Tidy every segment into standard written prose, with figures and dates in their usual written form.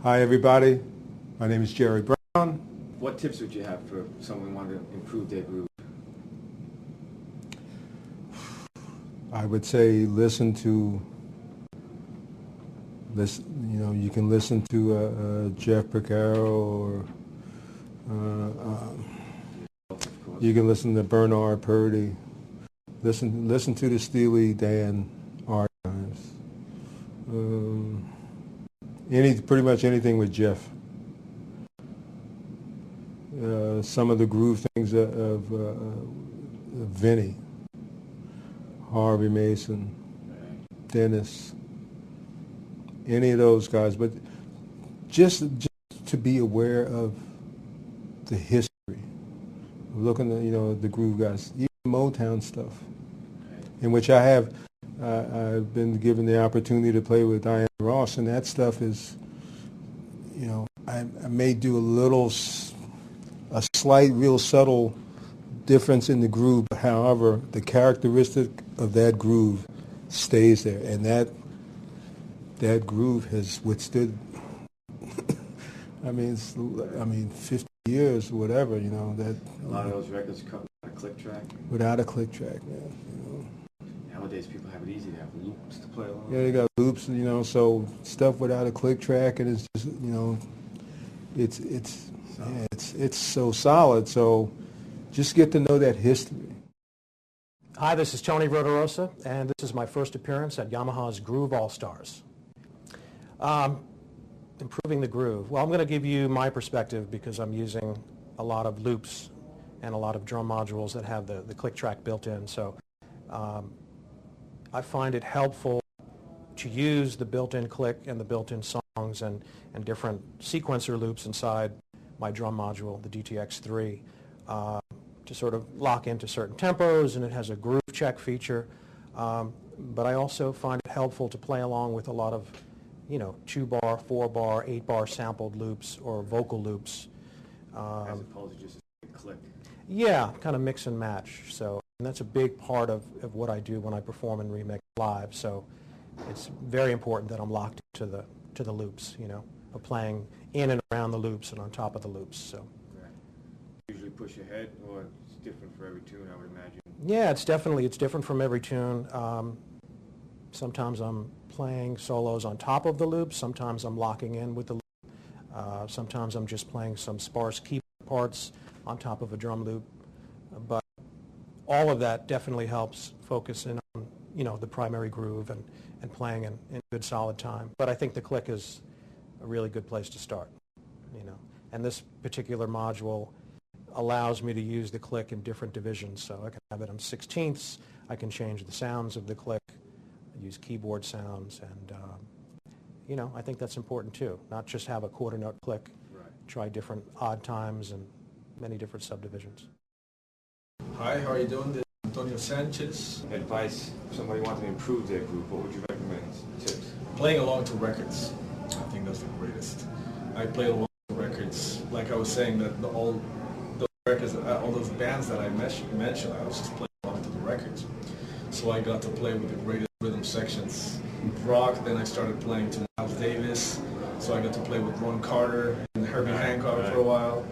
Hi everybody, my name is Jerry Brown. What tips would you have for someone who wanted to improve their groove? I would say listen, you can listen to Jeff Porcaro, or you can listen to Bernard Purdy. Listen to the Steely Dan archives. Pretty much anything with Jeff. Some of the groove things of Vinny, Harvey Mason, Dennis, any of those guys. But just to be aware of the history, looking at the groove guys, even Motown stuff, in which I've been given the opportunity to play with Diana Ross, and that stuff is, I may do a slight, real subtle difference in the groove. However, the characteristic of that groove stays there, and that groove has withstood. 50 years, whatever. That a lot of those records come without a click track. Without a click track, man. Nowadays, people have it easy. They have loops to play along. Yeah, they got loops, so stuff without a click track, and it's just, it's so solid. So just get to know that history. Hi, this is Tony Roderosa, and this is my first appearance at Yamaha's Groove All Stars. Improving the groove. Well, I'm going to give you my perspective because I'm using a lot of loops and a lot of drum modules that have the click track built in. So I find it helpful to use the built-in click and the built-in songs and different sequencer loops inside my drum module, the DTX3, to sort of lock into certain tempos, and it has a groove check feature. But I also find it helpful to play along with a lot of 2-bar, 4-bar, 8-bar sampled loops or vocal loops. As opposed to just a click. Yeah, kind of mix and match. So and that's a big part of what I do when I perform and remix live. So it's very important that I'm locked to the loops, of playing in and around the loops and on top of the loops. So. Right. Usually push ahead, or it's different for every tune, I would imagine. Yeah, it's different from every tune. Sometimes I'm playing solos on top of the loop. Sometimes I'm locking in with the loop. Sometimes I'm just playing some sparse keyboard parts on top of a drum loop. But all of that definitely helps focus in on, the primary groove and playing in good solid time. But I think the click is a really good place to start, And this particular module allows me to use the click in different divisions. So I can have it on 16ths. I can change the sounds of the click, use keyboard sounds, and I think that's important too. Not just have a quarter note click. Right. Try different odd times and many different subdivisions. Hi, how are you doing? This is Antonio Sanchez. Advice: if somebody wanted to improve their groove, what would you recommend? Tips? Playing along to records. I think that's the greatest. I played along to records. Like I was saying, that all those records, all those bands that I mentioned, I was just playing along to the records. So I got to play with the greatest rhythm sections with rock. Then I started playing to Miles Davis. So I got to play with Ron Carter and Herbie Hancock for a while.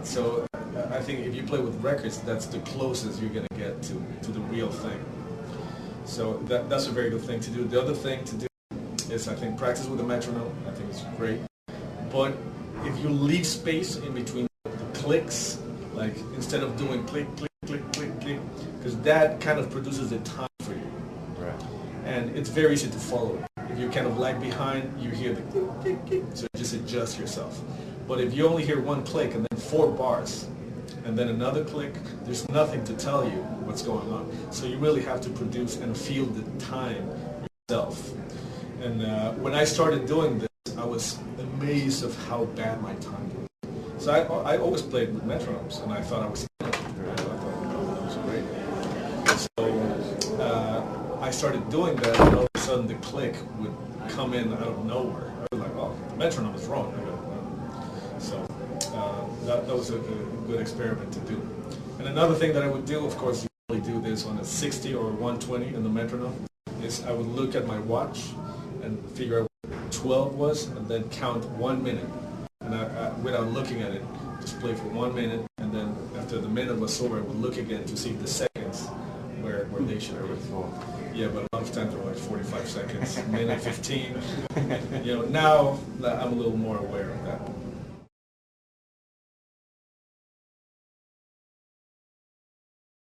So I think if you play with records, that's the closest you're going to get to the real thing. So that's a very good thing to do. The other thing to do is, I think, practice with the metronome. I think it's great. But if you leave space in between the clicks, like instead of doing click, click, click, click, click, because that kind of produces a time for you. Right. And it's very easy to follow. If you kind of lag behind, you hear the click, click, click, so just adjust yourself. But if you only hear one click and then 4 bars, and then another click, there's nothing to tell you what's going on. So you really have to produce and feel the time yourself. And when I started doing this, I was amazed of how bad my time was. So I always played with metronomes, and I thought I was great. So I started doing that, and all of a sudden the click would come in out of nowhere. I was like, oh, the metronome is wrong. So that was a good experiment to do. And another thing that I would do, of course, you only do this on a 60 or 120 in the metronome, is I would look at my watch and figure out 12 was, and then count 1 minute. And without looking at it, just play for 1 minute, and then after the minute was over, I would look again to see the seconds where they should be. Yeah, but a lot of times they're like 45 seconds, minute 15. You know, now I'm a little more aware of that.